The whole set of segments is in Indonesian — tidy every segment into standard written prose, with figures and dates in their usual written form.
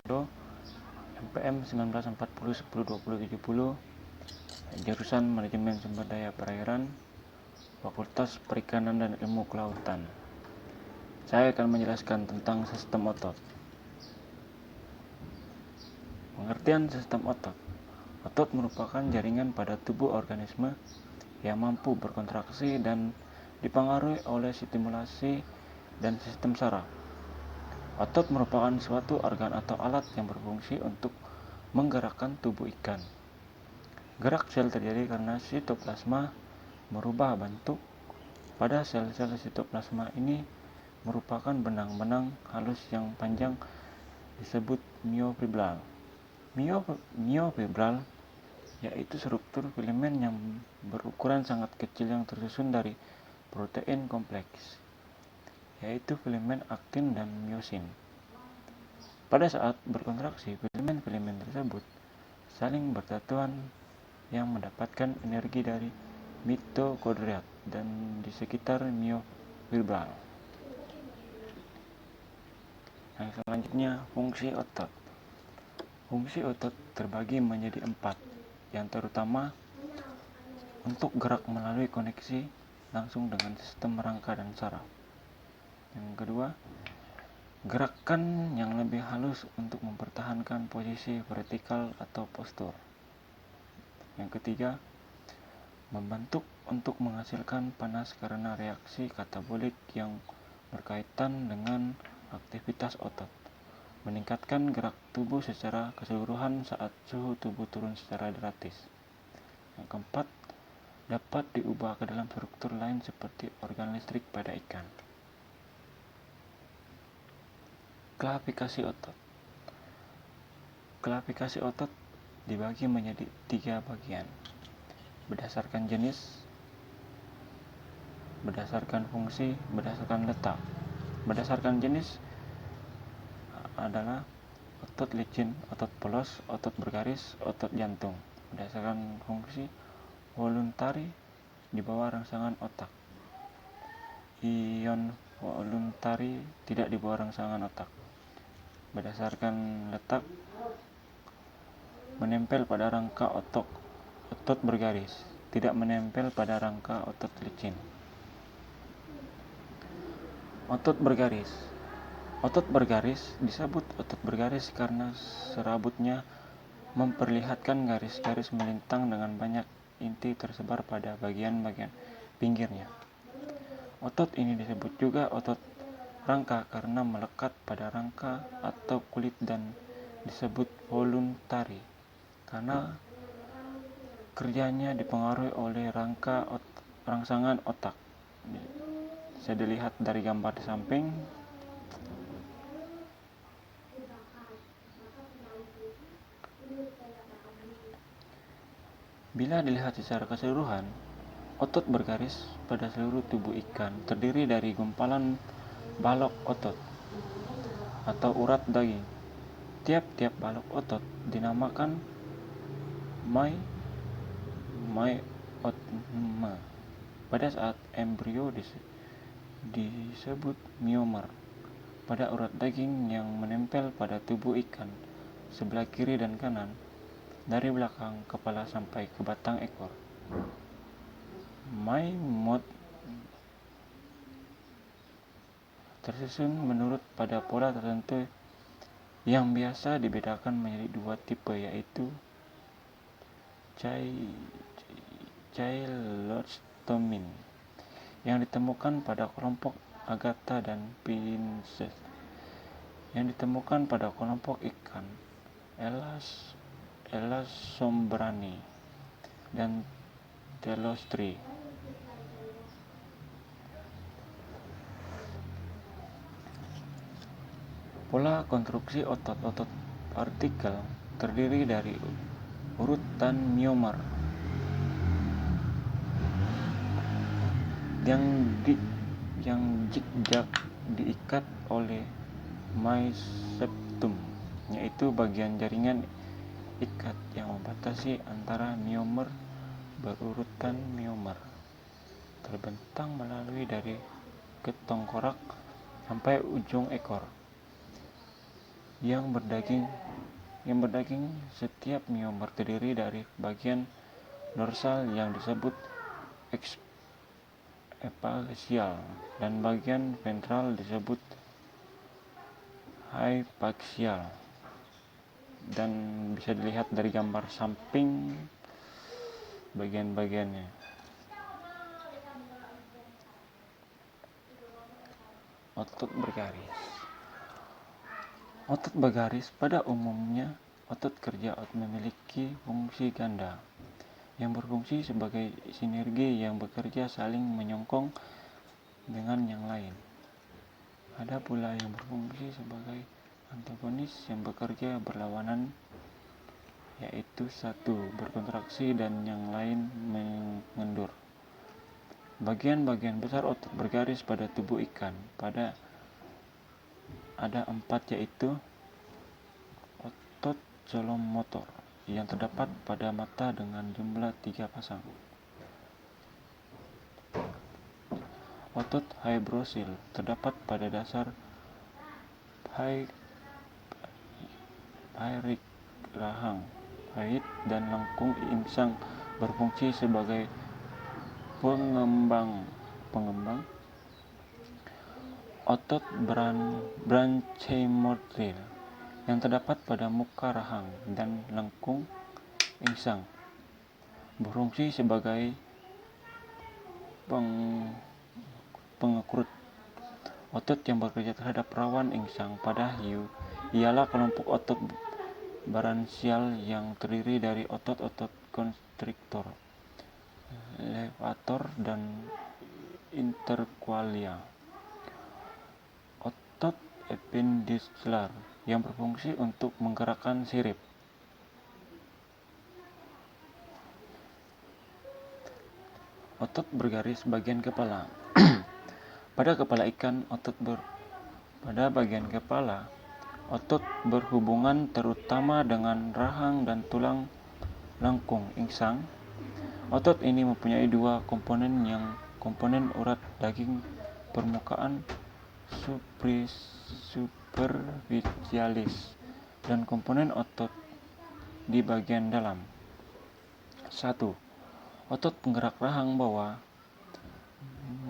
MPM 1940 10 20 70, jurusan Manajemen Sumber Daya Perairan, Fakultas Perikanan dan Ilmu Kelautan. Saya akan menjelaskan tentang sistem otot. Pengertian sistem otot. Otot merupakan jaringan pada tubuh organisme yang mampu berkontraksi dan dipengaruhi oleh stimulasi dan sistem saraf. Otot merupakan suatu organ atau alat yang berfungsi untuk menggerakkan tubuh ikan. Gerak sel terjadi karena sitoplasma merubah bentuk. Pada sel-sel sitoplasma ini merupakan benang-benang halus yang panjang disebut myofibril. Myofibril yaitu struktur filamen yang berukuran sangat kecil yang tersusun dari protein kompleks, yaitu filamen aktin dan myosin. Pada saat berkontraksi, filamen-filamen tersebut saling bertatuan yang mendapatkan energi dari mitokondria dan di sekitar myofibril. Yang selanjutnya, fungsi otot. Fungsi otot terbagi menjadi 4, yang terutama untuk gerak melalui koneksi langsung dengan sistem rangka dan saraf. Yang kedua, gerakan yang lebih halus untuk mempertahankan posisi vertikal atau postur. Yang ketiga, membentuk untuk menghasilkan panas karena reaksi katabolik yang berkaitan dengan aktivitas otot. Meningkatkan gerak tubuh secara keseluruhan saat suhu tubuh turun secara drastis. Yang keempat, dapat diubah ke dalam struktur lain seperti organ listrik pada ikan. Klasifikasi otot. Klasifikasi otot dibagi menjadi 3 bagian, berdasarkan jenis, berdasarkan fungsi, berdasarkan letak. Berdasarkan jenis adalah otot licin, otot polos, otot bergaris, otot jantung. Berdasarkan fungsi, voluntari di bawah rangsangan otak, ion voluntari tidak di bawah rangsangan otak. Berdasarkan letak, menempel pada rangka otot bergaris, tidak menempel pada rangka otot licin. Otot bergaris. Otot bergaris disebut otot bergaris karena serabutnya memperlihatkan garis-garis melintang dengan banyak inti tersebar pada bagian-bagian pinggirnya. Otot ini disebut juga otot rangka karena melekat pada rangka atau kulit dan disebut voluntari karena kerjanya dipengaruhi oleh rangsangan otak. Bisa dilihat dari gambar di samping. Bila dilihat secara keseluruhan, otot bergaris pada seluruh tubuh ikan terdiri dari gumpalan balok otot atau urat daging. Tiap-tiap balok otot dinamakan myotma. Pada saat embrio disebut myomer. Pada urat daging yang menempel pada tubuh ikan sebelah kiri dan kanan, dari belakang kepala sampai ke batang ekor. Mymot tersusun menurut pada pola tertentu yang biasa dibedakan menjadi 2 tipe, yaitu cheilostomin yang ditemukan pada kelompok Agatha dan Pinces, yang ditemukan pada kelompok ikan Elasombrani dan Telostri. Pola konstruksi otot-otot partikel terdiri dari urutan myomer yang zigzag diikat oleh myseptum, yaitu bagian jaringan ikat yang membatasi antara myomer berurutan myomer, terbentang melalui dari ketengkorak sampai ujung ekor. yang berdaging. Setiap miom terdiri dari bagian dorsal yang disebut epaksial dan bagian ventral disebut hypaxial, dan bisa dilihat dari gambar samping bagian-bagiannya. Otot bergaris. Otot bergaris pada umumnya otot kerja memiliki fungsi ganda yang berfungsi sebagai sinergi yang bekerja saling menyokong dengan yang lain. Ada pula yang berfungsi sebagai antagonis yang bekerja berlawanan, yaitu satu berkontraksi dan yang lain mengendur. Bagian-bagian besar otot bergaris pada tubuh ikan ada 4, yaitu otot zoomotor yang terdapat pada mata dengan jumlah 3 pasang, otot hybrosil terdapat pada dasar pharik rahang, pahit dan lengkung insang berfungsi sebagai pengembang, otot branchiomotor yang terdapat pada muka rahang dan lengkung insang berfungsi sebagai pengekrut. Otot yang bekerja terhadap rawan insang pada hiu ialah kelompok otot branchial yang terdiri dari otot-otot constrictor, levator, dan interqualia. Otot ependysular yang berfungsi untuk menggerakkan sirip. Otot bergaris bagian kepala. Pada kepala ikan, pada bagian kepala, otot berhubungan terutama dengan rahang dan tulang lengkung insang. Otot ini mempunyai 2 komponen, yang komponen urat daging permukaan superficialis dan komponen otot di bagian dalam. 1. Otot penggerak rahang bawah,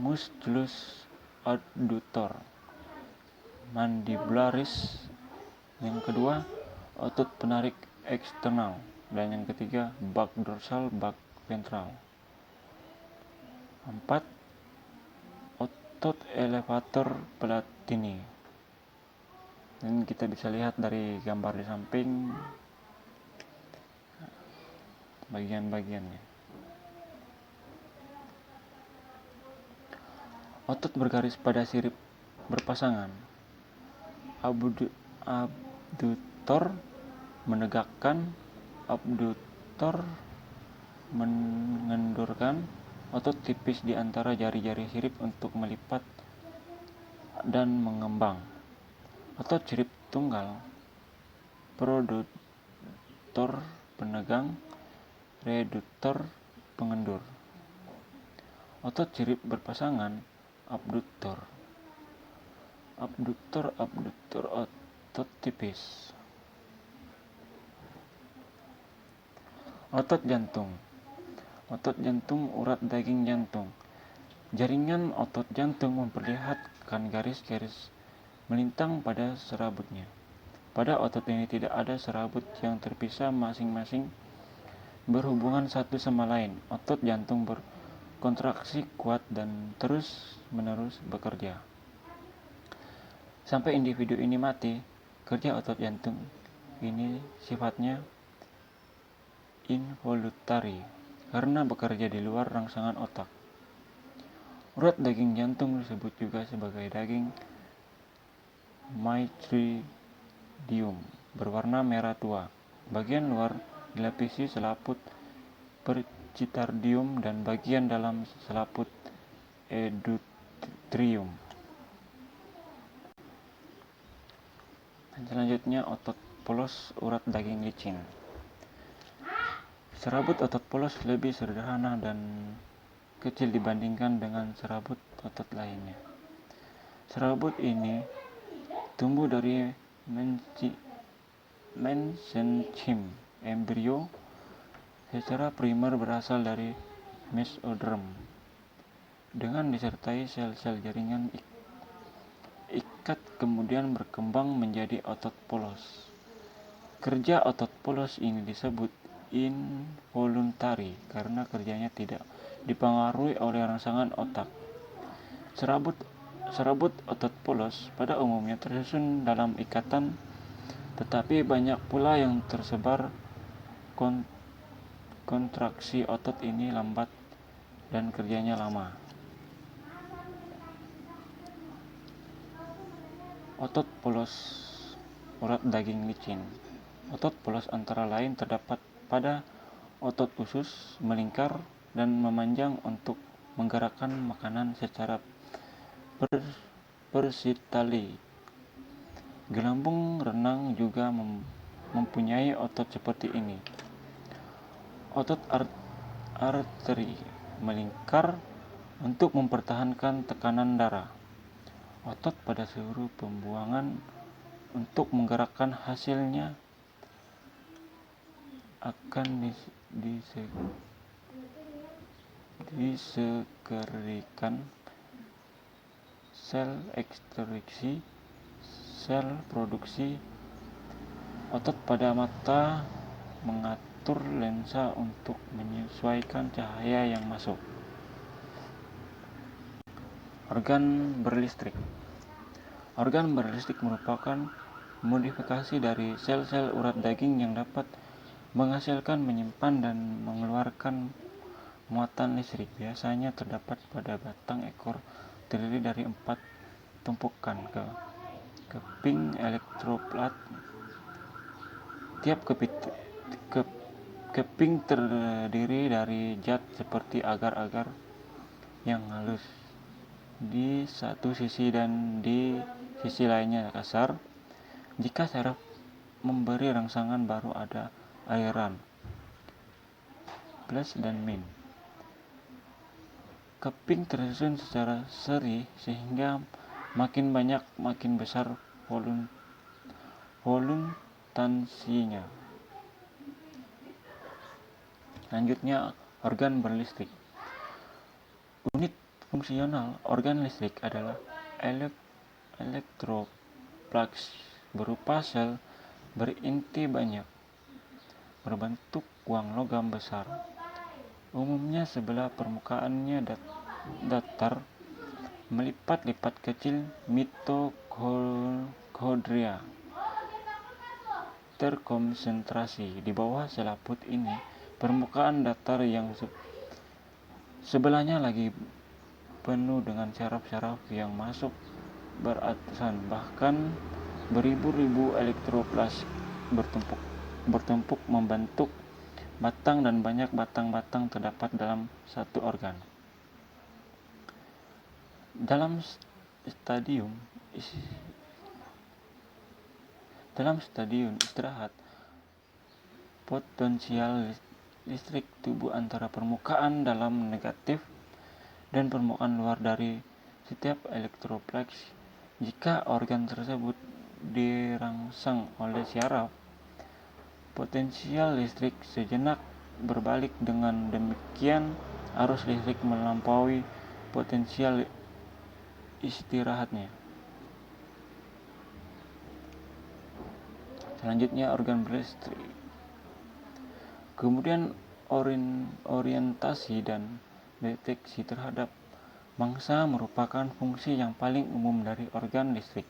musculus adductor mandibularis. Yang kedua, otot penarik eksternal. Dan yang ketiga, bak dorsal, bak ventral. 4. Otot elevator platini. Dan kita bisa lihat dari gambar di samping bagian-bagiannya. Otot bergaris pada sirip berpasangan. Abductor menegakkan, abductor mengendurkan. Otot tipis di antara jari-jari sirip untuk melipat dan mengembang. Otot sirip tunggal, productor penegang, reductor pengendur. Otot sirip berpasangan, abductor, otot tipis. Otot jantung. Otot jantung, urat daging jantung. Jaringan otot jantung memperlihatkan garis-garis melintang pada serabutnya. Pada otot ini tidak ada serabut yang terpisah, masing-masing berhubungan satu sama lain. Otot jantung berkontraksi kuat dan terus-menerus bekerja sampai individu ini mati. Kerja otot jantung ini sifatnya involuntari karena bekerja di luar rangsangan otak. Urat daging jantung disebut juga sebagai daging myotridium, berwarna merah tua. Bagian luar dilapisi selaput percitardium dan bagian dalam selaput endotrium. Dan selanjutnya otot polos, urat daging licin. Serabut otot polos lebih sederhana dan kecil dibandingkan dengan serabut otot lainnya. Serabut ini tumbuh dari mesenchyme embrio secara primer berasal dari mesoderm dengan disertai sel-sel jaringan ikat kemudian berkembang menjadi otot polos. Kerja otot polos ini disebut involuntari karena kerjanya tidak dipengaruhi oleh rangsangan otak. Serabut otot polos pada umumnya tersusun dalam ikatan, tetapi banyak pula yang tersebar. Kontraksi otot ini lambat dan kerjanya lama. Otot polos urat daging licin. Otot polos antara lain terdapat pada otot usus, melingkar dan memanjang untuk menggerakkan makanan secara persitali. Gelambung renang juga mempunyai otot seperti ini. Otot arteri melingkar untuk mempertahankan tekanan darah. Otot pada seluruh pembuangan untuk menggerakkan hasilnya akan disekretikan sel ekstriksi, sel produksi. Otot pada mata mengatur lensa untuk menyesuaikan cahaya yang masuk. Organ berlistrik. Organ berlistrik merupakan modifikasi dari sel-sel urat daging yang dapat menghasilkan, menyimpan, dan mengeluarkan muatan listrik. Biasanya terdapat pada batang ekor, terdiri dari 4 tumpukan keping elektroplat. Tiap keping terdiri dari zat seperti agar-agar yang halus di satu sisi dan di sisi lainnya kasar. Jika saraf memberi rangsangan baru ada aliran plus dan min. Keping tersusun secara seri sehingga makin banyak makin besar voluntansinya. Selanjutnya, organ berlistrik. Unit fungsional organ listrik adalah elektroplugs berupa sel berinti banyak berbentuk uang logam besar. Umumnya sebelah permukaannya datar, melipat-lipat kecil mitochondria terkonsentrasi di bawah selaput ini. Permukaan datar yang sebelahnya lagi penuh dengan syaraf-syaraf yang masuk beratusan, bahkan beribu-ribu elektroplas bertumpuk membentuk batang, dan banyak batang-batang terdapat dalam satu organ. Dalam stadium istirahat, potensial listrik tubuh antara permukaan dalam negatif dan permukaan luar dari setiap elektroplugs. Jika organ tersebut dirangsang oleh syaraf, potensial listrik sejenak berbalik. Dengan demikian, arus listrik melampaui potensial istirahatnya. Selanjutnya, organ berlistrik. Kemudian orientasi dan deteksi terhadap mangsa merupakan fungsi yang paling umum dari organ listrik.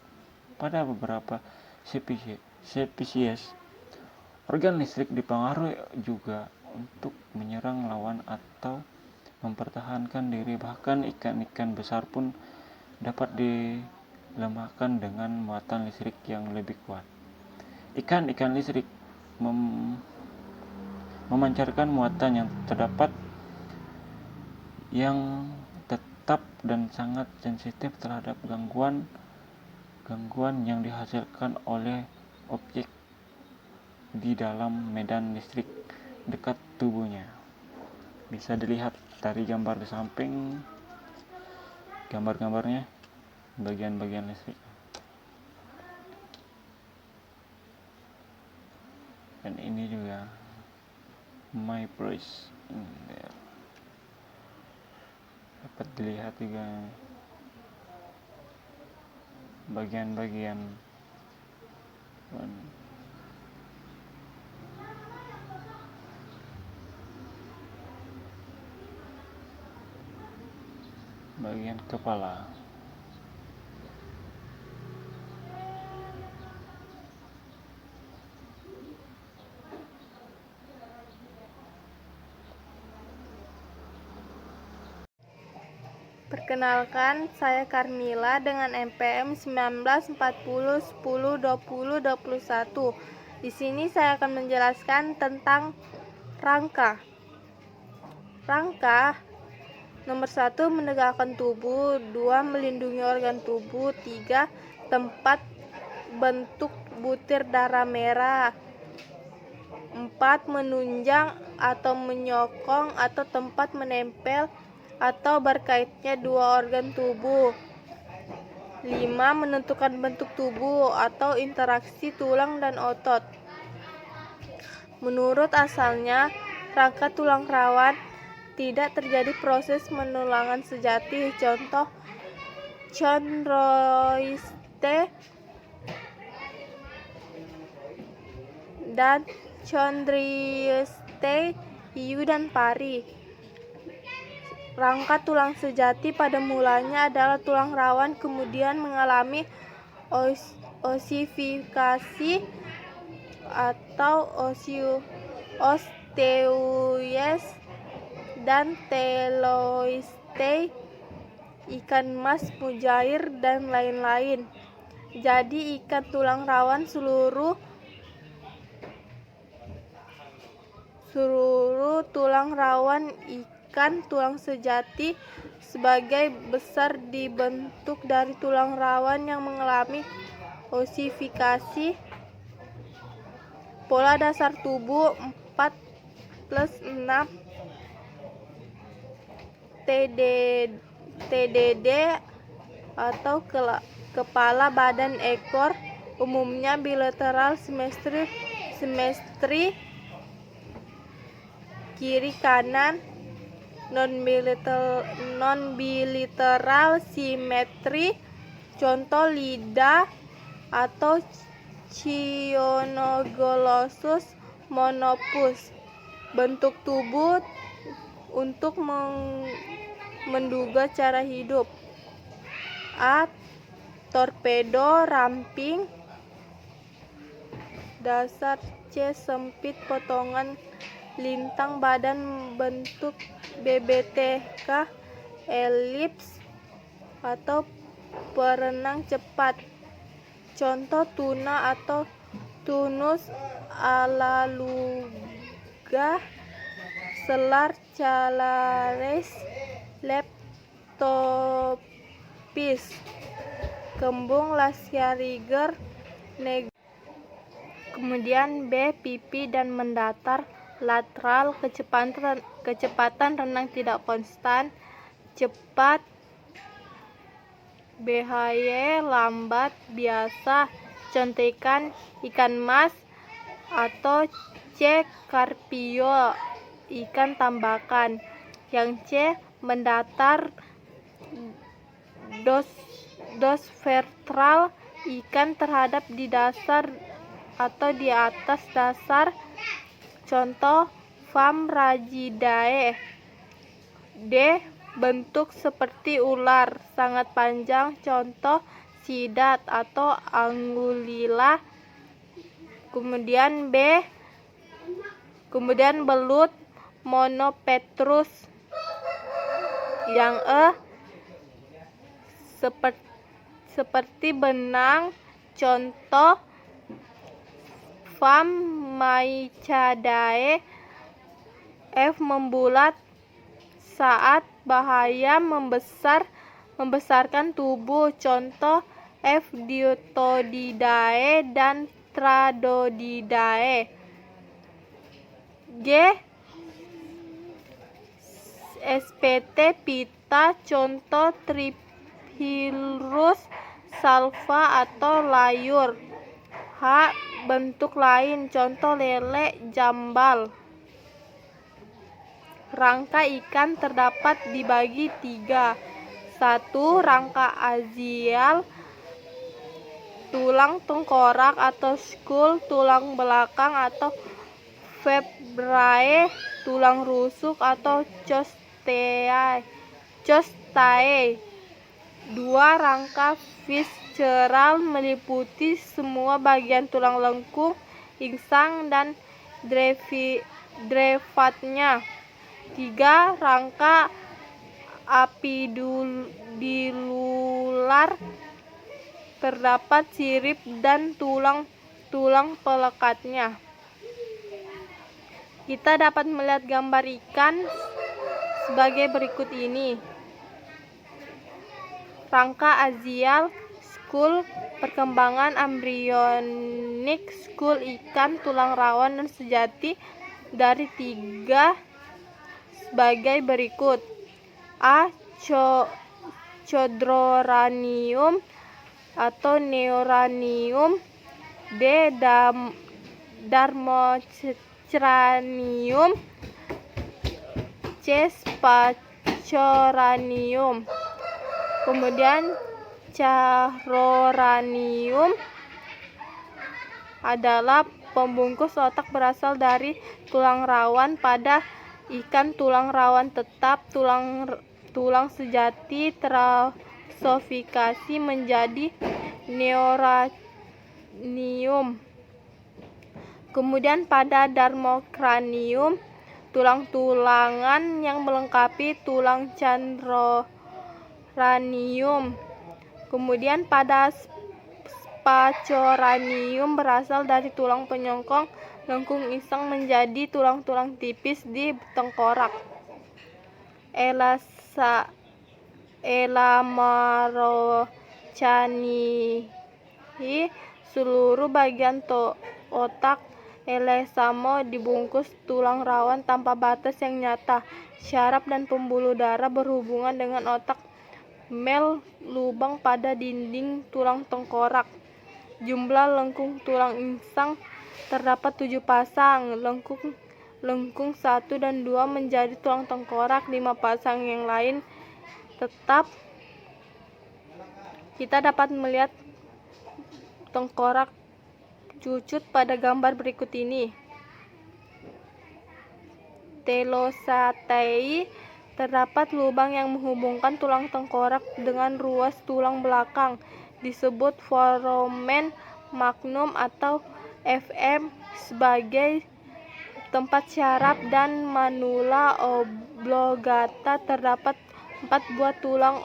Pada beberapa spesies, organ listrik dipengaruhi juga untuk menyerang lawan atau mempertahankan diri. Bahkan ikan-ikan besar pun dapat dilemahkan dengan muatan listrik yang lebih kuat. Ikan-ikan listrik memancarkan muatan yang tetap dan sangat sensitif terhadap gangguan yang dihasilkan oleh objek di dalam medan listrik dekat tubuhnya. Bisa dilihat dari gambar di samping, gambar-gambarnya, bagian-bagian listrik. Dan ini juga my price dapat dilihat juga bagian-bagian bagian kepala. Perkenalkan, saya Carmila dengan NPM 1940102021. Di sini saya akan menjelaskan tentang rangka. Rangka nomor 1, menegakkan tubuh. 2, melindungi organ tubuh. 3, tempat bentuk butir darah merah. 4, menunjang atau menyokong atau tempat menempel atau berkaitnya dua organ tubuh. 5, menentukan bentuk tubuh atau interaksi tulang dan otot. Menurut asalnya, rangka tulang rawan tidak terjadi proses penulangan sejati. Contoh, chondroiste dan chondrieste hiu dan pari. Rangka tulang sejati pada mulanya adalah tulang rawan, kemudian mengalami osifikasi atau osteoies dan teloiste, ikan mas, mujair, dan lain-lain. Jadi ikan tulang rawan seluruh tulang rawan ikan tulang sejati sebagai besar dibentuk dari tulang rawan yang mengalami osifikasi. Pola dasar tubuh 4+6 TDD atau kepala, badan, ekor, umumnya bilateral simetri kiri kanan, non-bilateral simetri, contoh lidah atau Cyanoglossum monopus. Bentuk tubuh untuk menduga cara hidup. A. Torpedo ramping. Dasar. C. Sempit potongan lintang badan bentuk BBTK. Elips atau perenang cepat. Contoh tuna atau Tunus alaluga, selar Calares leptopis, kembung Lasiariger neger. Kemudian B. Pipi dan mendatar lateral, kecepatan renang tidak konstan, cepat. BHY lambat biasa, contekan ikan mas atau C. Karpio, ikan tambakan. Yang C. mendatar, dos ventral, ikan terhadap di dasar atau di atas dasar, contoh Famragidae. D. bentuk seperti ular, sangat panjang, contoh sidat atau anguilla. Kemudian belut Monopetrus. Yang E. seperti benang, contoh Fammaicadae. F. membulat saat bahaya, membesarkan tubuh, contoh F. Diotodidae dan Tradodidae. G. SPT pita, contoh Triphilus salva atau layur. H. bentuk lain, contoh lele jambal. Rangka ikan terdapat dibagi 3. 1. Rangka axial, tulang tengkorak atau skull, tulang belakang atau vertebrae, tulang rusuk atau costae. 2. Rangka visceral, meliputi semua bagian tulang lengkung, insang, dan derivatnya. 3. Rangka epidural, terdapat sirip dan tulang-tulang pelekatnya. Kita dapat melihat gambar ikan sebagai berikut ini. Rangka axial, skull, perkembangan embrionik skull ikan tulang rawan dan sejati dari 3 sebagai berikut. A. Chondroranium atau Neoranium. B. Dharmocranium. C. Sphaeroranium. Kemudian Chaeroranium adalah pembungkus otak berasal dari tulang rawan. Pada ikan tulang rawan tetap, tulang sejati terossifikasi menjadi neoranium. Kemudian pada Dharmocranium, tulang-tulangan yang melengkapi tulang Chondroranium. Kemudian pada Sphaeroranium berasal dari tulang penyongkong lengkung insang menjadi tulang-tulang tipis di tengkorak. Elamarocanihi, seluruh bagian otak Elesamo dibungkus tulang rawan tanpa batas yang nyata. Syaraf dan pembuluh darah berhubungan dengan otak lubang pada dinding tulang tengkorak. Jumlah lengkung tulang insang terdapat 7 pasang. Lengkung 1 dan 2 menjadi tulang tengkorak, 5 pasang yang lain tetap. Kita dapat melihat tengkorak cucut pada gambar berikut ini. Telosatei, terdapat lubang yang menghubungkan tulang tengkorak dengan ruas tulang belakang, disebut foramen magnum atau FM sebagai tempat syaraf. Dan manula oblongata, terdapat 4 buah tulang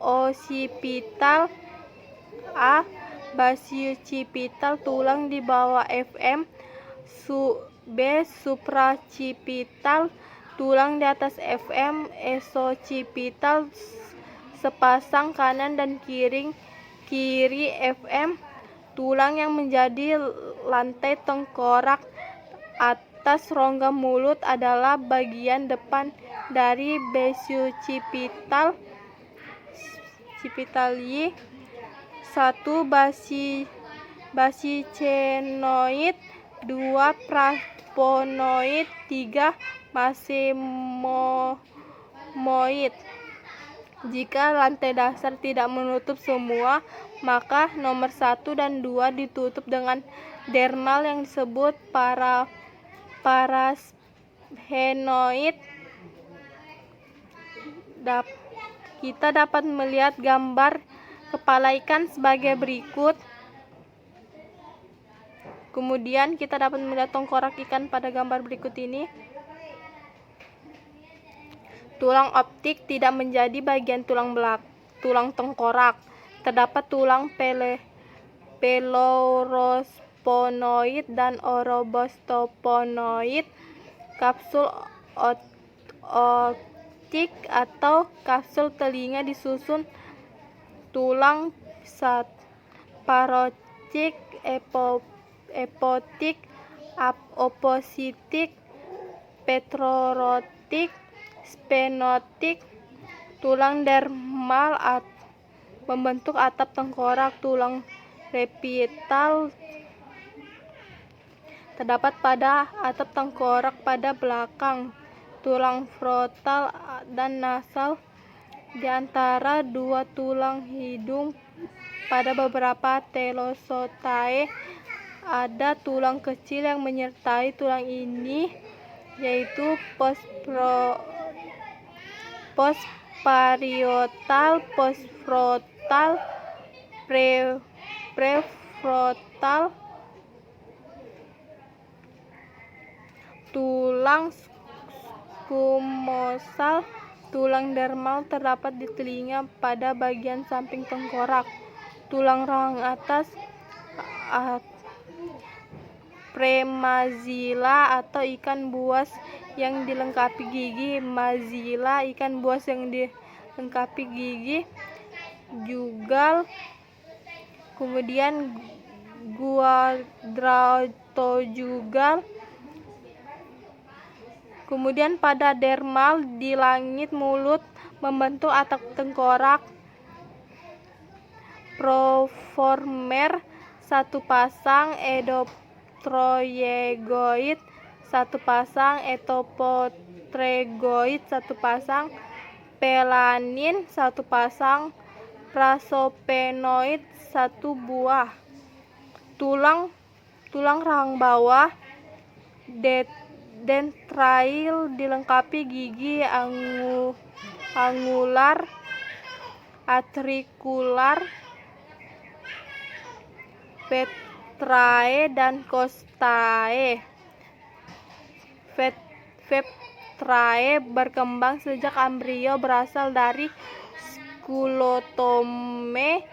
occipital. A. Basicipitalis, tulang di bawah FM. B. Supraccipital, tulang di atas FM. Esoccipital, sepasang kanan dan kiri FM. Tulang yang menjadi lantai tengkorak atas rongga mulut adalah bagian depan dari basicipitalis. 1. Basicenoid. 2. Praponoid. 3. Masemoid. Jika lantai dasar tidak menutup semua, maka nomor 1 dan 2 ditutup dengan dermal yang disebut parasphenoid. Kita dapat melihat gambar kepala ikan sebagai berikut. Kemudian kita dapat melihat tengkorak ikan pada gambar berikut ini. Tulang optik tidak menjadi bagian tulang tengkorak. Terdapat tulang pelorosponoid dan orobostoponoid. Kapsul optik atau kapsul telinga disusun tulang parotik, epotik, opositik, petrorotik, sphenotik. Tulang dermal membentuk atap tengkorak. Tulang repital terdapat pada atap tengkorak pada belakang, tulang frontal dan nasal di antara dua tulang hidung. Pada beberapa Telosotae ada tulang kecil yang menyertai tulang ini, yaitu postparietal, postfrontal, prefrontal. Tulang squamosal, tulang dermal terdapat di telinga pada bagian samping tengkorak. Tulang rahang atas, premazila atau ikan buas yang dilengkapi gigi, mazila ikan buas yang dilengkapi gigi, jugal, kemudian quadratojugal. Kemudian pada dermal di langit mulut membentuk atap tengkorak. Proformer satu pasang, edoptroyegoid satu pasang, etopotregoid satu pasang, pelanin satu pasang, prasopenoid satu buah. Tulang rahang bawah, dentrail dilengkapi gigi angular, atrikular, vetrae dan costae. Vetrae berkembang sejak embrio berasal dari skulotome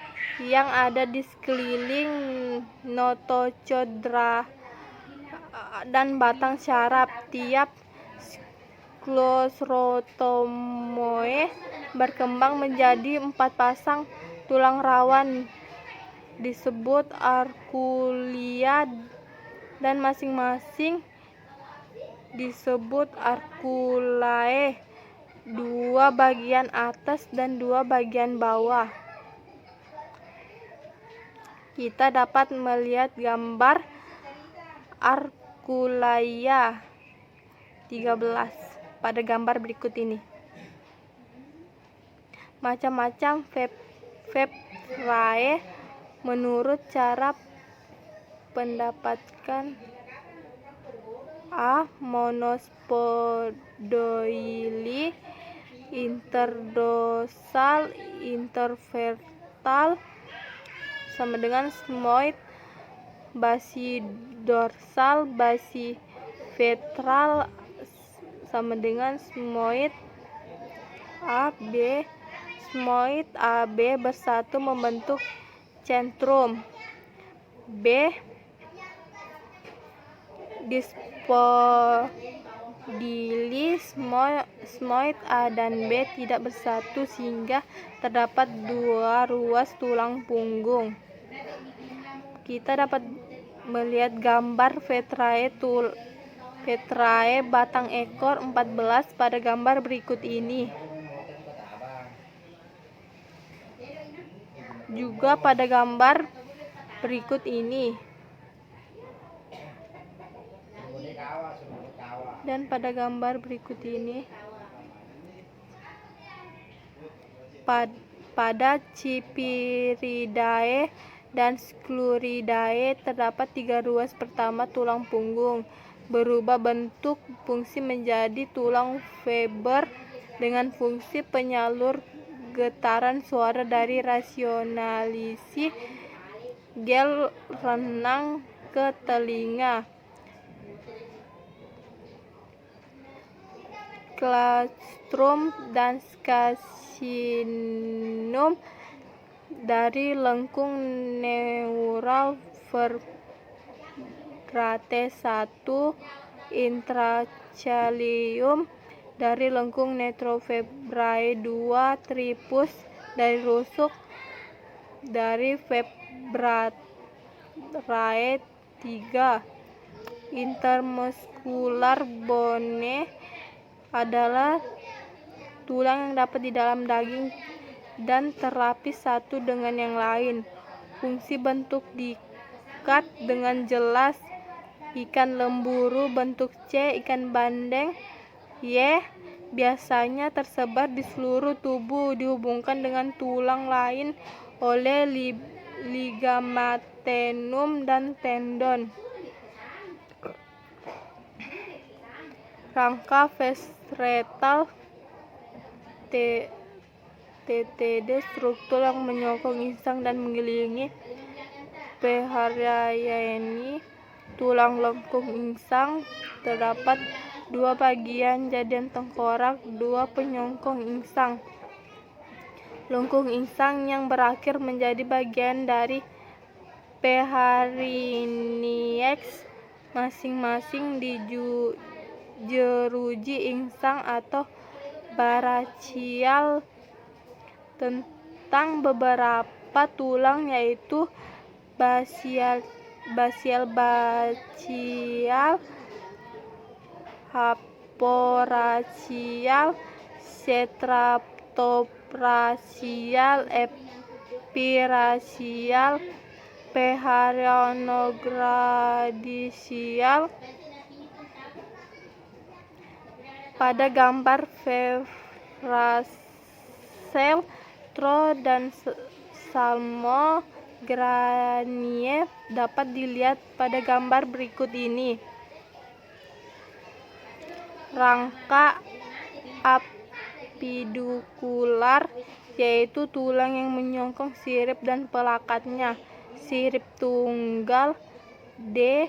yang ada di sekeliling notochondra dan batang syaraf. Tiap sklerotomoe berkembang menjadi 4 pasang tulang rawan disebut arkulia dan masing-masing disebut arculae, 2 bagian atas dan 2 bagian bawah. Kita dapat melihat gambar arculaia 13 pada gambar berikut ini. Macam-macam vetrae menurut cara pendapatkan. A. Monospodoili, interdorsal, intervertal sama dengan sigmoid, basidorsal, basiventral sama dengan sigmoid. A, B, sigmoid A, B bersatu membentuk centrum. B, dispodili, sigmoid A dan B tidak bersatu sehingga terdapat 2 ruas tulang punggung. Kita dapat melihat gambar vetrae batang ekor 14 pada gambar berikut ini. Juga pada gambar berikut ini. Dan pada gambar berikut ini. Pada Chipiridae dan Scluridae terdapat 3 ruas. Pertama, tulang punggung berubah bentuk fungsi menjadi tulang Weber dengan fungsi penyalur getaran suara dari rasionalisi gel renang ke telinga. Claustrum dan scacinum dari lengkung neural vertebrate 1, intracellium dari lengkung neurovertebrae 2, tripus dari rusuk dari vertebrae 3. Intermuscular bone adalah tulang yang dapat di dalam daging dan terlapis satu dengan yang lain. fungsi bentuk dikat dengan jelas. Ikan lemburu bentuk C, ikan bandeng Y, biasanya tersebar di seluruh tubuh, dihubungkan dengan tulang lain oleh ligamentum dan tendon. Rangka ventral TTD, struktur yang menyokong insang dan mengelilingi Peharaiani. Tulang lengkung insang terdapat dua bagian, jadian tengkorak, dua penyokong insang. Lengkung insang yang berakhir menjadi bagian dari Peharinieks, masing-masing di jeruji insang atau brachial. Tentang beberapa tulang yaitu basial, haporachial, stratobrachial, epirachial, peharionogradicial. Pada gambar Veracel, Tro dan Salmo Granie dapat dilihat pada gambar berikut ini. Rangka apidukular yaitu tulang yang menyokong sirip dan pelakatnya. Sirip tunggal D,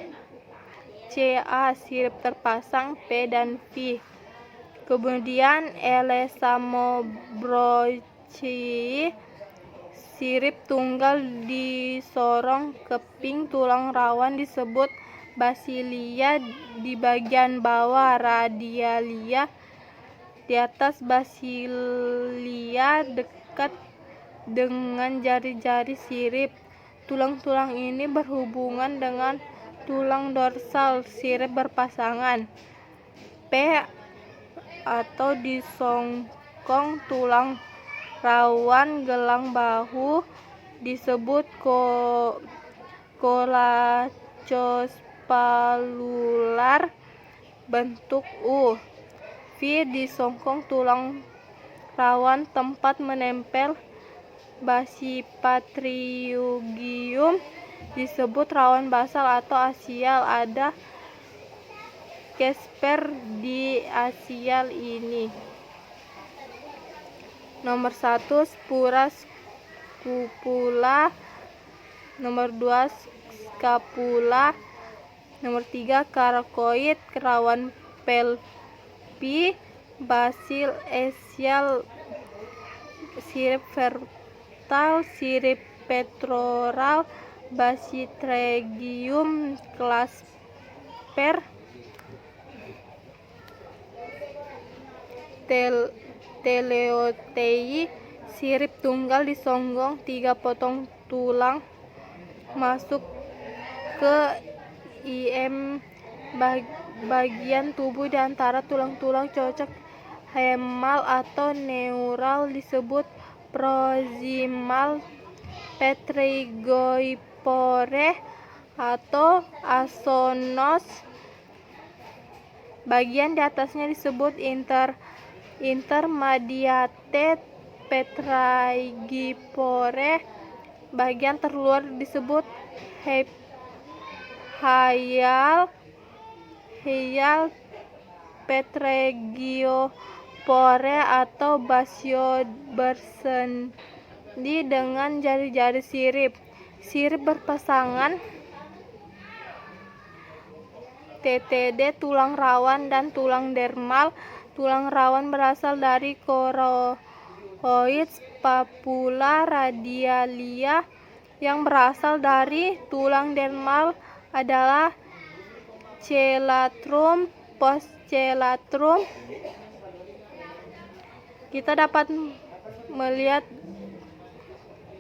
CA, sirip terpasang P dan V. Kemudian Elesamobrochii, sirip tunggal di sorong keping tulang rawan disebut basilia di bagian bawah, radialia di atas basilia dekat dengan jari-jari sirip. Tulang-tulang ini berhubungan dengan tulang dorsal sirip berpasangan. P atau disongkong tulang rawan gelang bahu disebut coracosphalular bentuk U. V disongkong tulang rawan tempat menempel basipatriugium disebut rawan basal atau asial. Ada Casper di asial ini. Nomor 1 spura scapula, nomor 2 scapula, nomor 3 karakoid, rawan pelvi, basil esial, sirip vertebral, sirip pectoral, basitragium, clasper, teleotei, sirip tunggal disonggong 3 potong tulang masuk ke IM bagian tubuh di antara tulang-tulang cocok hemal atau neural disebut proximal pterygoipore atau asonos. Bagian di atasnya disebut intermediate pterygoipore. Bagian terluar disebut hial pterygoipore atau basio bersendi dengan jari-jari sirip. Sirip berpasangan TTD, tulang rawan dan tulang dermal. Tulang rawan berasal dari choroid scapula radialia. Yang berasal dari tulang dermal adalah coelacrum, postcoelacrum. Kita dapat melihat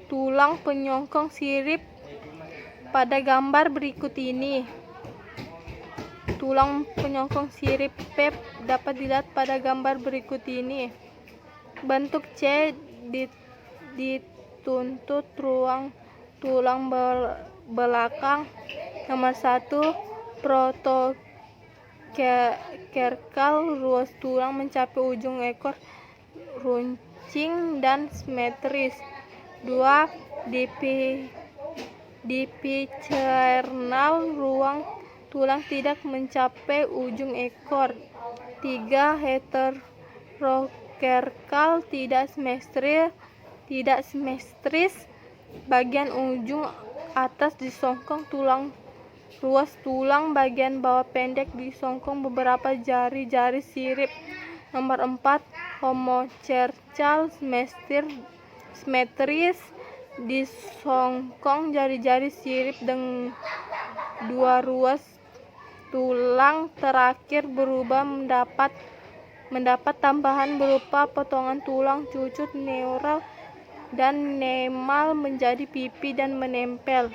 tulang penyokong sirip pada gambar berikut ini. Tulang penyokong sirip P dapat dilihat pada gambar berikut ini. Bentuk C dituntut ruang tulang belakang. Nomor 1, protokerkal, ruas tulang mencapai ujung ekor, runcing dan simetris. 2. Dipicernal, ruang tulang tidak mencapai ujung ekor. 3. Heterokerkal, tidak simetris, bagian ujung atas disongkong, ruas tulang bagian bawah pendek, disongkong beberapa jari-jari sirip. Nomor 4, homocercal, simetris, disongkong jari-jari sirip dengan 2 ruas tulang terakhir berubah mendapat tambahan berupa potongan tulang cucut neural dan nemal menjadi pipi dan menempel.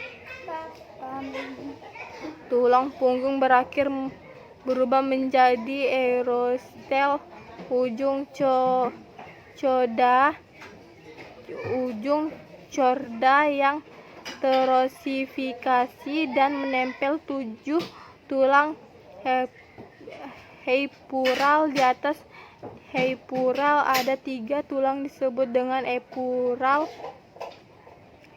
Tulang punggung berakhir berubah menjadi aerostel, ujung chorda yang terosifikasi dan menempel 7 tulang heipural. Di atas heipural ada 3 tulang disebut dengan epural.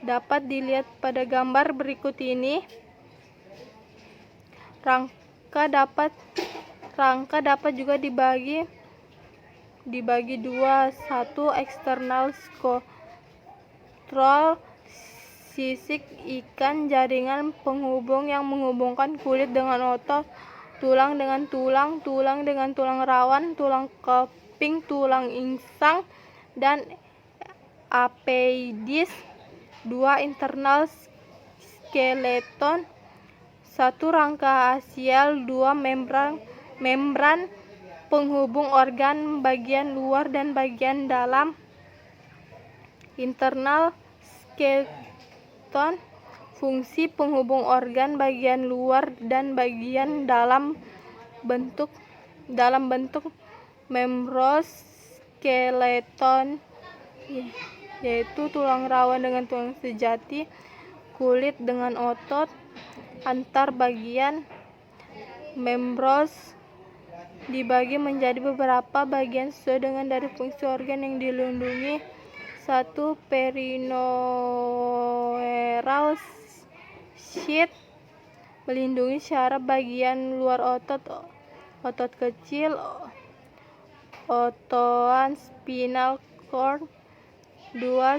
Dapat dilihat pada gambar berikut ini. Rangka dapat juga dibagi 2. 1. Eksternal scroll, sisik ikan, jaringan penghubung yang menghubungkan kulit dengan otot, tulang dengan tulang, tulang dengan tulang rawan, tulang keping, tulang insang, dan apendis. 2. Internal skeleton, 1. Rangka asial, 2. Membran penghubung organ bagian luar dan bagian dalam. Internal skeleton, fungsi penghubung organ bagian luar dan bagian dalam bentuk membroskeleton, yaitu tulang rawan dengan tulang sejati, kulit dengan otot, antar bagian. Membros dibagi menjadi beberapa bagian sesuai dengan dari fungsi organ yang dilindungi. 1. Perinoeal sheath, melindungi syaraf bagian luar otot kecil, otoan spinal cord. 2.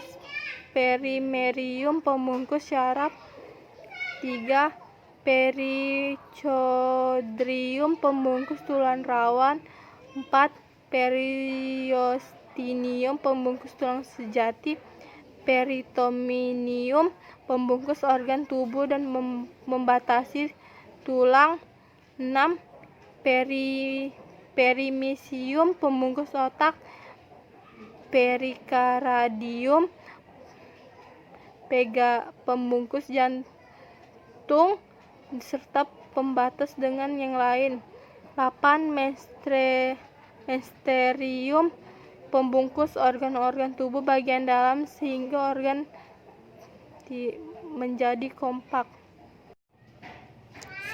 Perimerium, pembungkus syaraf. 3. Perichondrium, pembungkus tulang rawan. 4. Periostinium, pembungkus tulang sejati. Peritoneum, pembungkus organ tubuh dan membatasi tulang. 6. Perimysium, pembungkus otak. Perikardium, pembungkus jantung serta pembatas dengan yang lain. 8. Mesterium, pembungkus organ-organ tubuh bagian dalam sehingga organ menjadi kompak.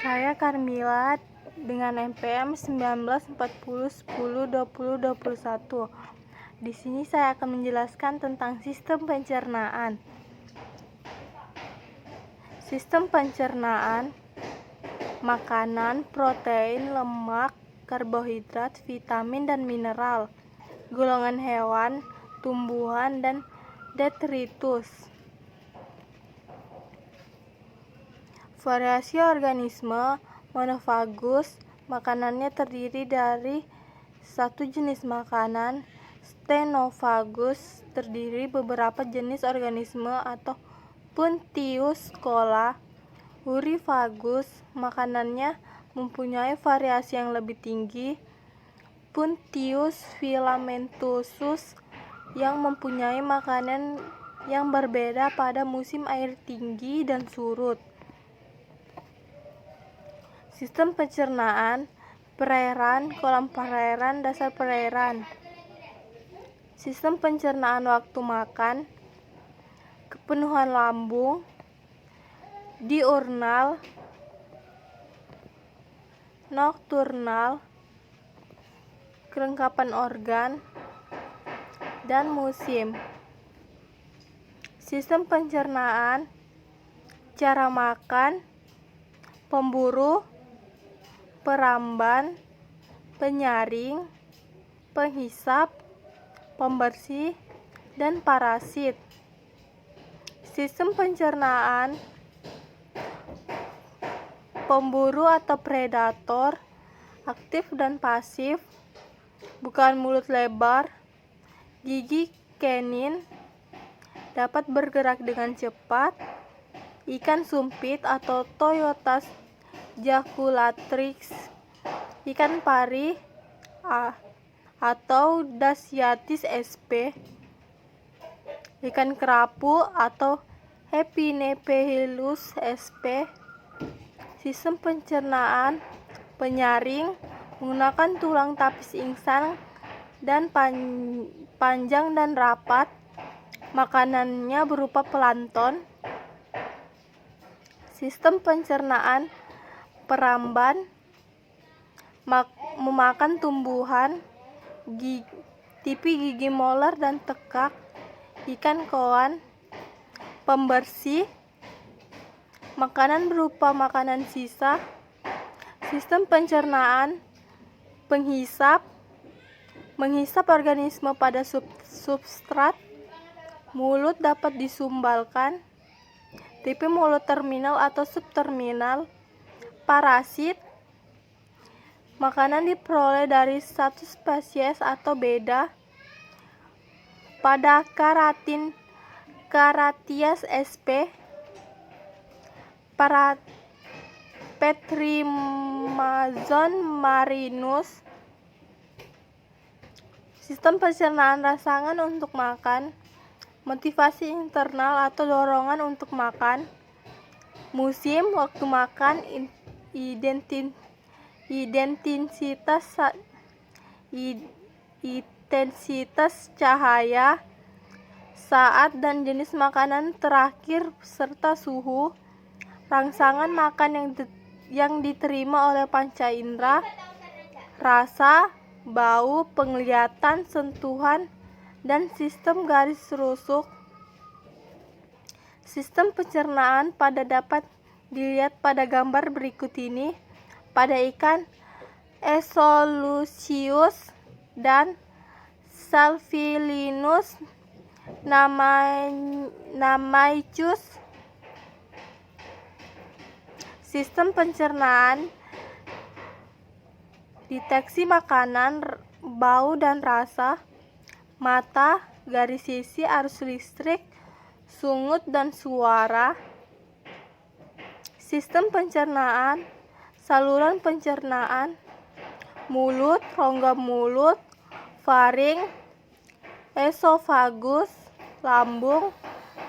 Saya Carmilla dengan NPM 1940102021. Di sini saya akan menjelaskan tentang sistem pencernaan. Sistem pencernaan makanan, protein, lemak, karbohidrat, vitamin dan mineral, golongan hewan, tumbuhan, dan detritus. Variasi organisme monofagus, makanannya terdiri dari 1 jenis makanan. Ctenofagus, terdiri beberapa jenis organisme atau Puntius cola. Plurifagus, makanannya mempunyai variasi yang lebih tinggi. Puntius filamentosus, yang mempunyai makanan yang berbeda pada musim air tinggi dan surut. Sistem pencernaan, perairan, kolam perairan, dasar perairan. Sistem pencernaan waktu makan, kepenuhan lambung, diurnal, nokturnal, kelengkapan organ, dan musim. Sistem pencernaan, cara makan, pemburu, peramban, penyaring, penghisap, pembersih, dan parasit. Sistem pencernaan, pemburu atau predator, aktif dan pasif, bukan mulut lebar, gigi kenin, dapat bergerak dengan cepat, ikan sumpit atau Toyotas jaculatrix, ikan pari atau Dasyatis sp, ikan kerapu atau Hepinephelus sp. Sistem pencernaan penyaring menggunakan tulang tapis insang dan panjang dan rapat. Makanannya berupa plankton. Sistem pencernaan peramban memakan tumbuhan, tipi gigi molar dan tekak, ikan koan. Pembersih makanan berupa makanan sisa. Sistem pencernaan penghisap menghisap organisme pada substrat. Mulut dapat disumbalkan. Tipe mulut terminal atau subterminal. Parasit makanan diperoleh dari satu spesies atau beda. Pada Caratias sp, para Petrimazon marinus. Sistem pencernaan rangsangan untuk makan, motivasi internal atau dorongan untuk makan, musim, waktu makan, intensitas cahaya, saat dan jenis makanan terakhir serta suhu. Rangsangan makan yang diterima oleh panca indera, rasa, bau, penglihatan, sentuhan, dan sistem garis rusuk. Sistem pencernaan dapat dilihat pada gambar berikut ini. Pada ikan Escholucius dan Salvelinus Namaicus. Sistem pencernaan deteksi makanan, bau dan rasa, mata, garis sisi, arus listrik, sungut dan suara. Sistem pencernaan, saluran pencernaan, mulut, rongga mulut, faring, esofagus, lambung,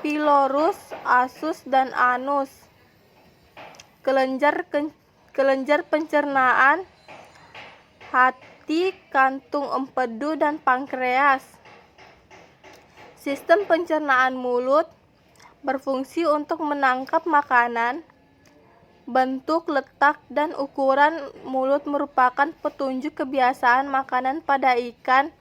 pylorus, asus dan anus. Kelenjar pencernaan, hati, kantung empedu dan pankreas. Sistem pencernaan mulut berfungsi untuk menangkap makanan. Bentuk, letak, dan ukuran mulut merupakan petunjuk kebiasaan makanan pada ikan.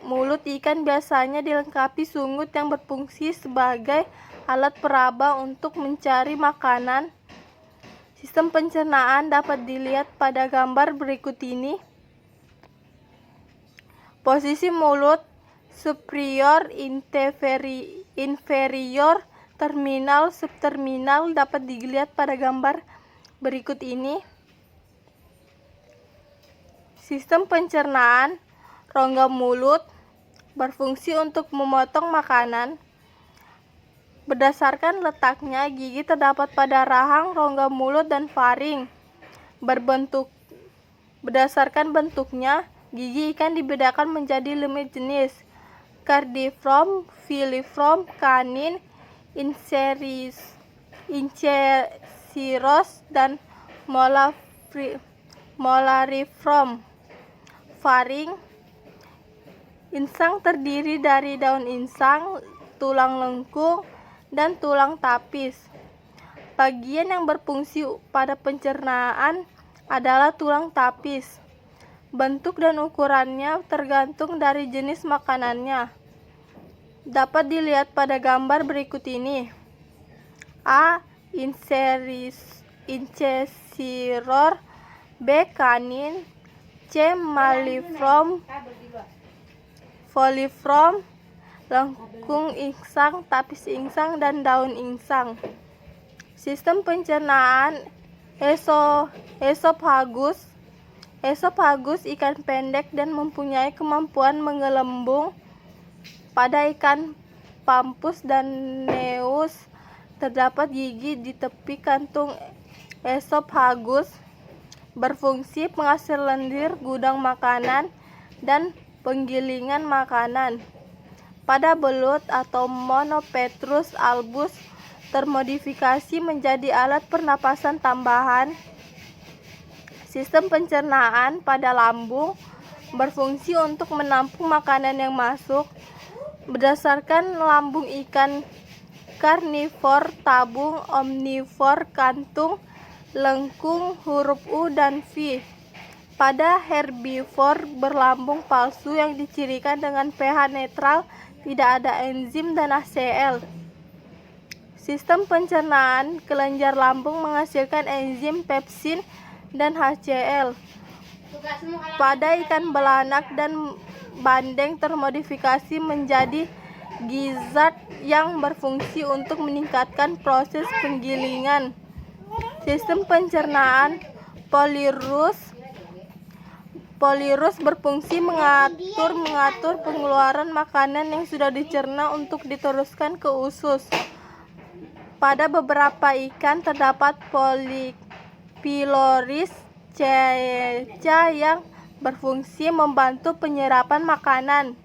Mulut ikan biasanya dilengkapi sungut yang berfungsi sebagai alat peraba untuk mencari makanan. Sistem pencernaan dapat dilihat pada gambar berikut ini. Posisi mulut, superior, inferior, terminal, subterminal dapat dilihat pada gambar berikut ini. Sistem pencernaan rongga mulut berfungsi untuk memotong makanan. Berdasarkan letaknya, gigi terdapat pada rahang, rongga mulut, dan faring. Berdasarkan bentuknya, gigi ikan dibedakan menjadi 5 jenis: cardiform, filiform, kanin, incisirus, dan molariform. Faring insang terdiri dari daun insang, tulang lengkung, dan tulang tapis. Bagian yang berfungsi pada pencernaan adalah tulang tapis. Bentuk dan ukurannya tergantung dari jenis makanannya. Dapat dilihat pada gambar berikut ini. A. Incisor, B. Kanin, C. Foliform, lengkung insang, tapis insang, dan daun insang. Sistem pencernaan esophagus. Esophagus ikan pendek dan mempunyai kemampuan menggelembung. Pada ikan pampus dan neus terdapat gigi di tepi kantung esophagus, berfungsi penghasil lendir, gudang makanan, dan penggilingan makanan. Pada belut atau Monopetrus albus termodifikasi menjadi alat pernapasan tambahan. Sistem pencernaan pada lambung berfungsi untuk menampung makanan yang masuk. Berdasarkan lambung ikan karnivor, tabung, omnivor, kantung, lengkung, huruf U dan V. Pada herbivor berlambung palsu yang dicirikan dengan pH netral, tidak ada enzim dan HCl. Sistem pencernaan kelenjar lambung menghasilkan enzim pepsin dan HCl. Pada ikan belanak dan bandeng termodifikasi menjadi gizzard yang berfungsi untuk meningkatkan proses penggilingan. Sistem pencernaan Polyrus berfungsi mengatur pengeluaran makanan yang sudah dicerna untuk diteruskan ke usus. Pada beberapa ikan terdapat pylorus ceca yang berfungsi membantu penyerapan makanan.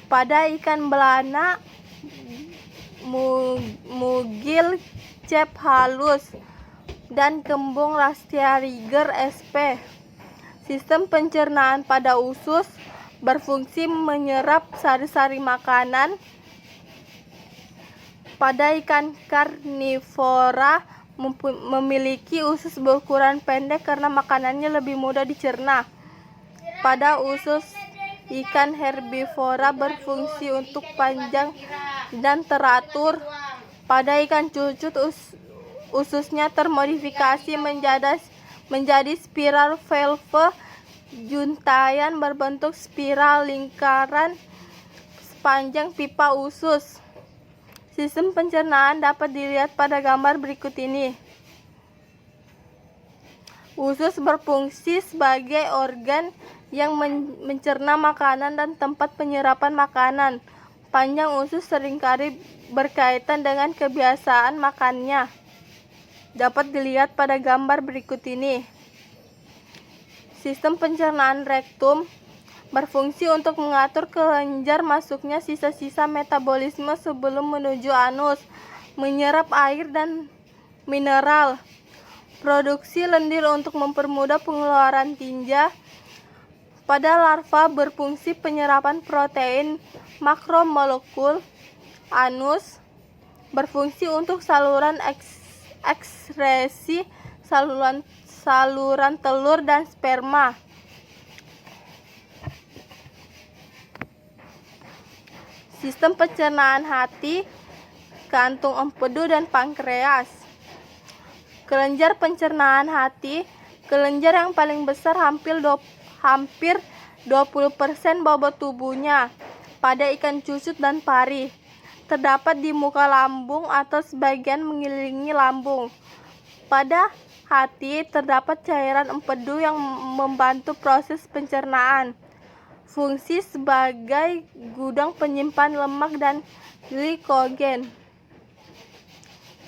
Pada ikan belana, mugil cephalus, dan kembung Lastryger sp. Sistem pencernaan pada usus berfungsi menyerap sari-sari makanan. Pada ikan karnivora memiliki usus berukuran pendek karena makanannya lebih mudah dicerna. Pada usus ikan herbivora berfungsi untuk panjang dan teratur. Pada ikan cucut ususnya termodifikasi menjadi spiral valve juntayan berbentuk spiral lingkaran sepanjang pipa usus. Sistem pencernaan dapat dilihat pada gambar berikut ini. Usus berfungsi sebagai organ yang mencerna makanan dan tempat penyerapan makanan. Panjang usus seringkali berkaitan dengan kebiasaan makannya. Dapat dilihat pada gambar berikut ini. Sistem pencernaan rektum berfungsi untuk mengatur kelenjar masuknya sisa-sisa metabolisme sebelum menuju anus, menyerap air dan mineral, produksi lendir untuk mempermudah pengeluaran tinja. Pada larva berfungsi penyerapan protein makromolekul. Anus berfungsi untuk saluran ekskresi saluran telur dan sperma. Sistem pencernaan hati, kantung empedu, dan pankreas. Kelenjar pencernaan hati, kelenjar yang paling besar hampir 20% bobot tubuhnya. Pada ikan cucut dan pari, terdapat di muka lambung atau sebagian mengelilingi lambung. Pada hati terdapat cairan empedu yang membantu proses pencernaan. Fungsi sebagai gudang penyimpan lemak dan glikogen.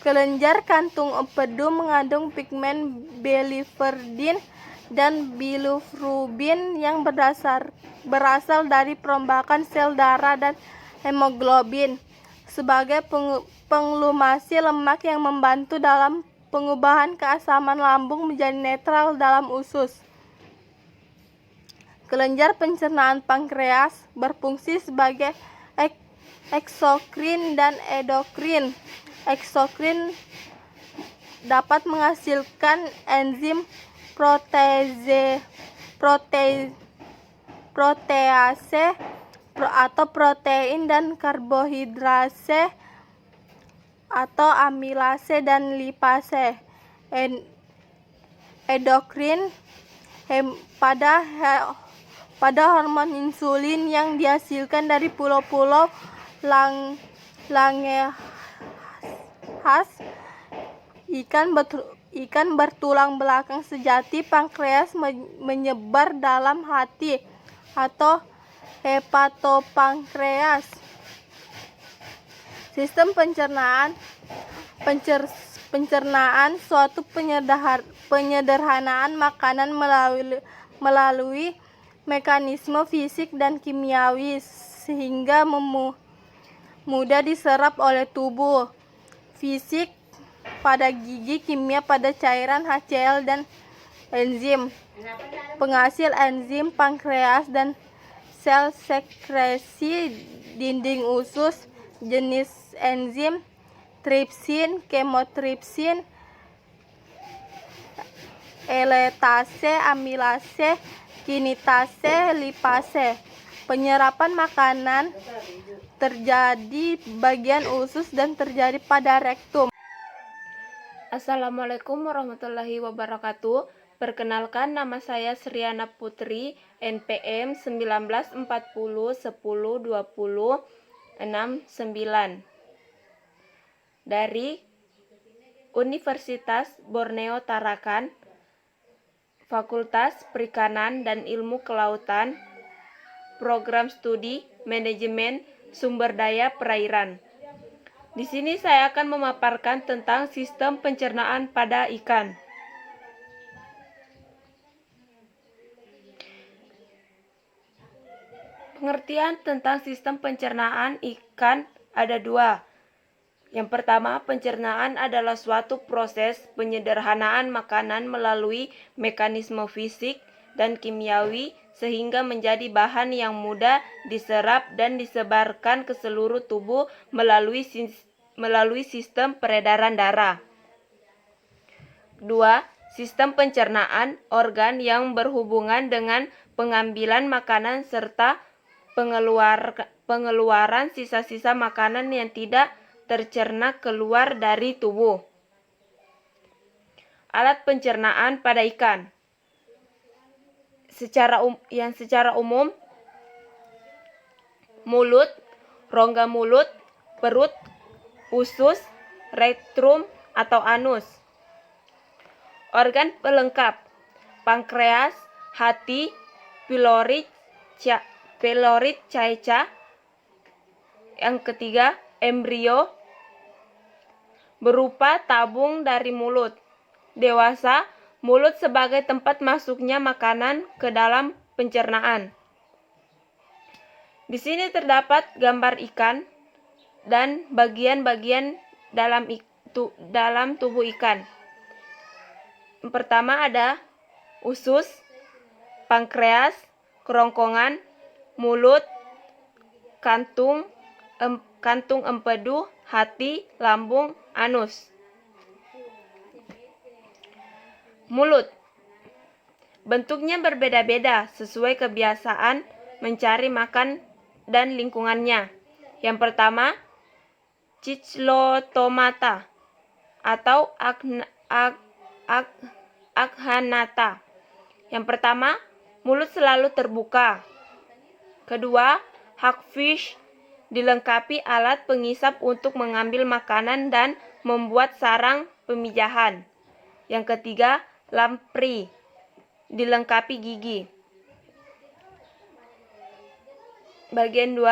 Kelenjar kantung empedu mengandung pigmen biliverdin dan bilirubin yang berasal dari perombakan sel darah dan hemoglobin sebagai penglumasi lemak yang membantu dalam pengubahan keasaman lambung menjadi netral dalam usus. Kelenjar pencernaan pankreas berfungsi sebagai eksokrin dan endokrin. Eksokrin dapat menghasilkan enzim protease atau protein dan karbohidrase atau amilase dan lipase. Endokrin pada hormon insulin yang dihasilkan dari pulau-pulau Langerhans. Ikan bertulang belakang sejati pankreas menyebar dalam hati atau hepatopankreas. Sistem pencernaan suatu penyederhanaan makanan melalui mekanisme fisik dan kimiawi sehingga mudah diserap oleh tubuh. Fisik pada gigi, kimia pada cairan HCl dan enzim penghasil enzim pankreas dan sel sekresi dinding usus jenis enzim tripsin, kemotripsin, elatase, amilase, kinitase, lipase. Penyerapan makanan terjadi bagian usus dan terjadi pada rektum. Assalamualaikum warahmatullahi wabarakatuh. Perkenalkan, nama saya Sriana Putri, NPM 1940102069 dari Universitas Borneo Tarakan, Fakultas Perikanan dan Ilmu Kelautan, Program Studi Manajemen Sumber Daya Perairan. Di sini saya akan memaparkan tentang sistem pencernaan pada ikan. Pengertian tentang sistem pencernaan ikan ada dua. Yang pertama, pencernaan adalah suatu proses penyederhanaan makanan melalui mekanisme fisik dan kimiawi sehingga menjadi bahan yang mudah diserap dan disebarkan ke seluruh tubuh melalui sistem peredaran darah. Dua, sistem pencernaan organ yang berhubungan dengan pengambilan makanan serta pengeluaran sisa-sisa makanan yang tidak tercerna keluar dari tubuh. Alat pencernaan pada ikan. Secara umum, mulut, rongga mulut, perut, usus, rektrum atau anus. Organ pelengkap, pankreas, hati, pylori caica. Yang ketiga, embrio, berupa tabung dari mulut. Dewasa, mulut sebagai tempat masuknya makanan ke dalam pencernaan. Di sini terdapat gambar ikan dan bagian-bagian dalam tubuh ikan. Yang pertama ada usus, pankreas, kerongkongan, mulut, kantung empedu, hati, lambung, anus. Mulut. Bentuknya berbeda-beda sesuai kebiasaan mencari makan dan lingkungannya. Yang pertama, Cyclotomata atau Akhanata. Yang pertama, mulut selalu terbuka. Kedua, hagfish dilengkapi alat pengisap untuk mengambil makanan dan membuat sarang pemijahan. Yang ketiga, lamprey dilengkapi gigi. Bagian 2,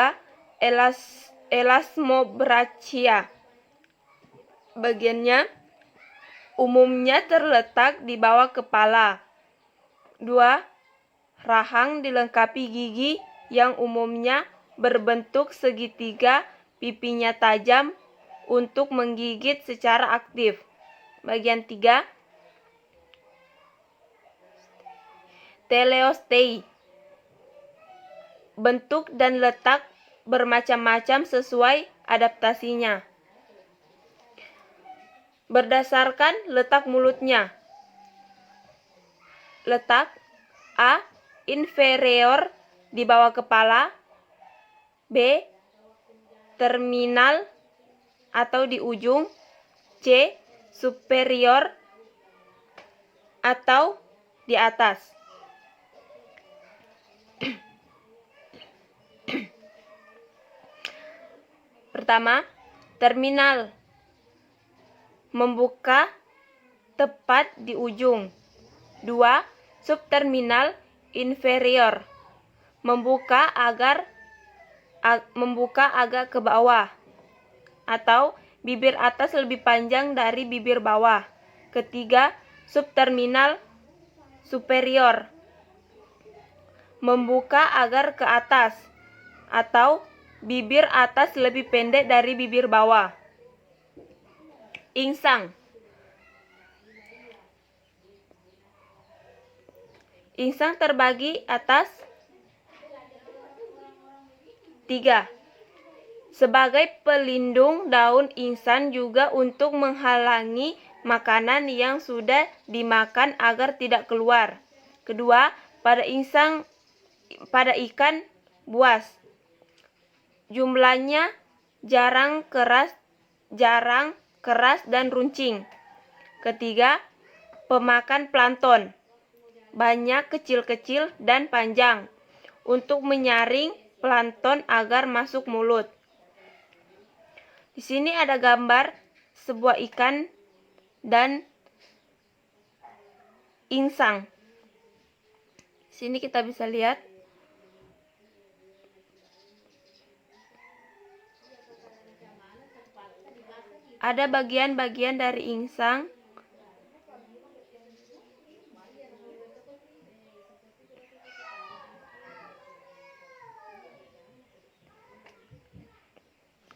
Elasmobrachia. Bagiannya umumnya terletak di bawah kepala. 2, rahang dilengkapi gigi yang umumnya berbentuk segitiga, pipinya tajam untuk menggigit secara aktif. Bagian 3, Teleostei. Bentuk dan letak bermacam-macam sesuai adaptasinya. berdasarkan letak mulutnya. Letak: A. Inferior di bawah kepala, B. Terminal atau di ujung, C. Superior atau di atas. Pertama, terminal, membuka tepat di ujung. 2. Subterminal inferior, membuka agak ke bawah atau bibir atas lebih panjang dari bibir bawah. Ketiga, subterminal superior, membuka agar ke atas atau bibir atas lebih pendek dari bibir bawah. Insang. Insang terbagi atas 3. Sebagai pelindung, daun insang juga untuk menghalangi makanan yang sudah dimakan agar tidak keluar. Kedua, pada ikan buas, jumlahnya jarang keras dan runcing. Ketiga, pemakan plankton, banyak kecil-kecil dan panjang untuk menyaring plankton agar masuk mulut. Di sini ada gambar sebuah ikan dan insang. Di sini kita bisa lihat ada bagian-bagian dari insang.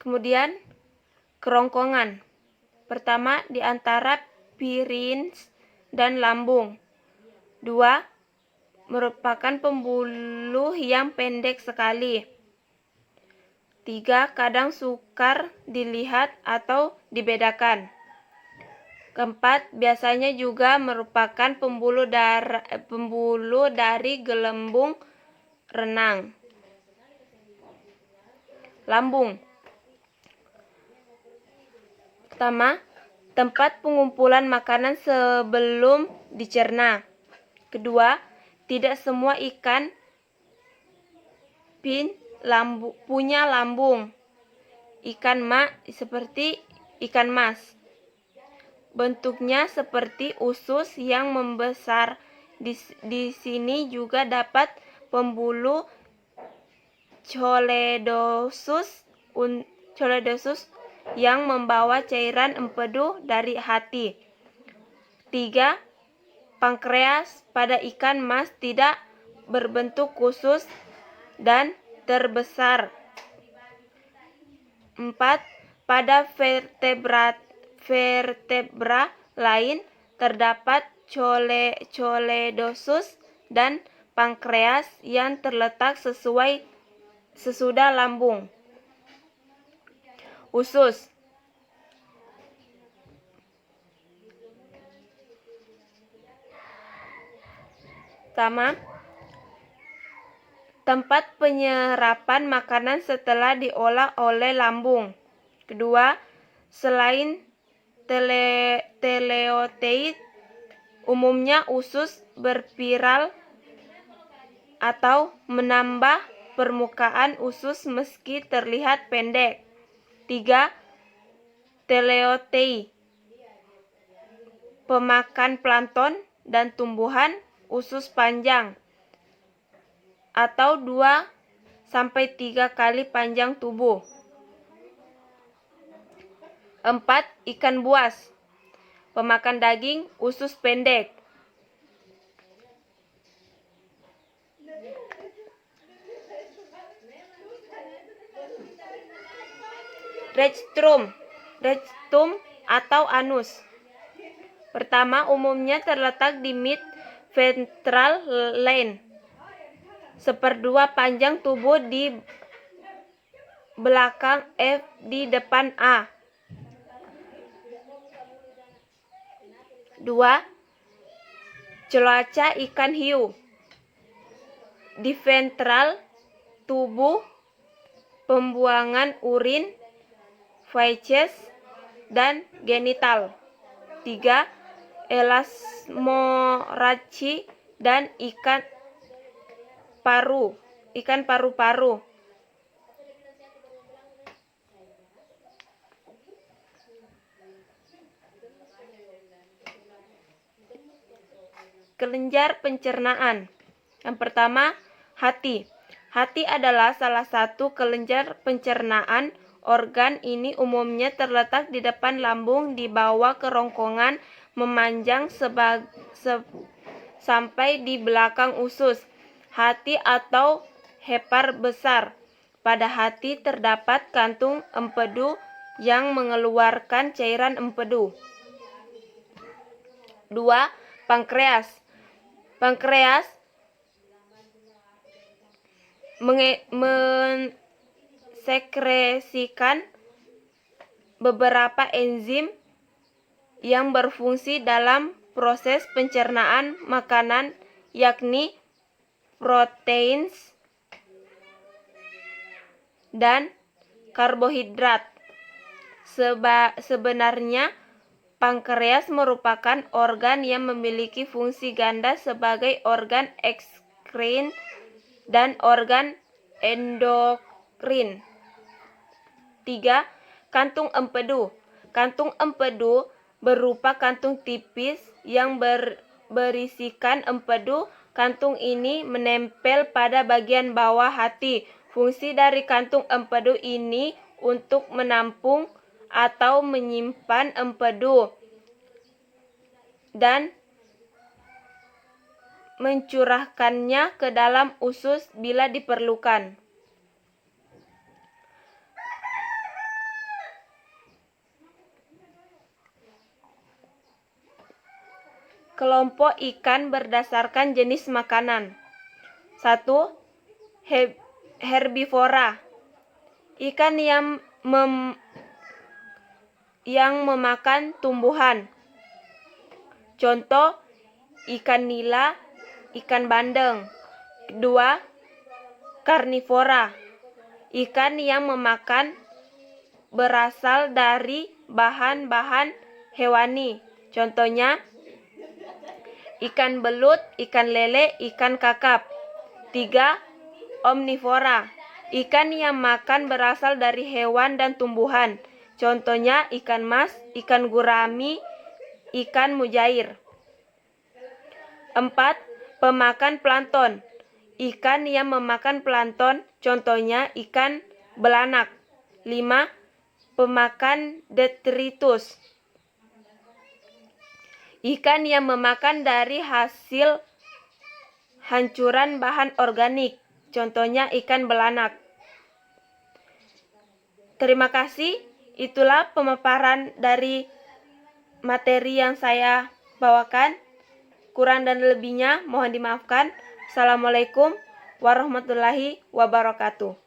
Kemudian kerongkongan. Pertama, di antara pharynx dan lambung. 2. Merupakan pembuluh yang pendek sekali. 3. Kadang sukar dilihat atau dibedakan. Keempat, biasanya juga merupakan pembuluh dari gelembung renang. Lambung. Pertama, tempat pengumpulan makanan sebelum dicerna. Kedua, tidak semua ikan punya lambung. Seperti ikan mas. Bentuknya seperti usus yang membesar. Di sini juga dapat pembuluh choledosus yang membawa cairan empedu dari hati. 3. Pankreas pada ikan mas tidak berbentuk khusus dan terbesar. 4. Pada vertebra lain terdapat choledosus dan pankreas yang terletak sesudah lambung. Usus. Pertama, tempat penyerapan makanan setelah diolah oleh lambung. Kedua, selain teleoteid, umumnya usus berspiral atau menambah permukaan usus meski terlihat pendek. 3. Teleotei, pemakan plankton dan tumbuhan, usus panjang atau 2-3 kali panjang tubuh. 4. Ikan buas, pemakan daging, usus pendek. Rectum atau anus. Pertama, umumnya terletak di mid ventral line, seperdua panjang tubuh di belakang F di depan A. 2. Cuaca ikan hiu. Di ventral tubuh, pembuangan urin, feces, dan genital. 3. Elasmoraci dan ikan paru-paru. Kelenjar pencernaan. Yang pertama, hati. Hati adalah salah satu kelenjar pencernaan. Organ ini umumnya terletak di depan lambung, di bawah kerongkongan, memanjang sampai di belakang usus. Hati atau hepar besar. Pada hati terdapat kantung empedu yang mengeluarkan cairan empedu. 2. Pankreas. Pankreas mensekresikan beberapa enzim yang berfungsi dalam proses pencernaan makanan, yakni protein dan karbohidrat. Sebenarnya pankreas merupakan organ yang memiliki fungsi ganda sebagai organ ekskrin dan organ endokrin. 3. Kantung empedu. Kantung empedu berupa kantung tipis yang berisikan empedu. Kantung ini menempel pada bagian bawah hati. Fungsi dari kantung empedu ini untuk menampung atau menyimpan empedu dan mencurahkannya ke dalam usus bila diperlukan. Kelompok ikan berdasarkan jenis makanan. 1. Herbivora. Ikan yang memakan tumbuhan. Contoh, ikan nila, ikan bandeng. 2. Karnivora. Ikan yang memakan berasal dari bahan-bahan hewani. Contohnya, ikan belut, ikan lele, ikan kakap. 3. Omnivora. Ikan yang makan berasal dari hewan dan tumbuhan. Contohnya ikan mas, ikan gurami, ikan mujair. 4. Pemakan plankton. Ikan yang memakan plankton, contohnya ikan belanak. 5. Pemakan detritus. Ikan yang memakan dari hasil hancuran bahan organik, contohnya ikan belanak. Terima kasih. Itulah pemaparan dari materi yang saya bawakan. Kurang dan lebihnya mohon dimaafkan. Assalamualaikum warahmatullahi wabarakatuh.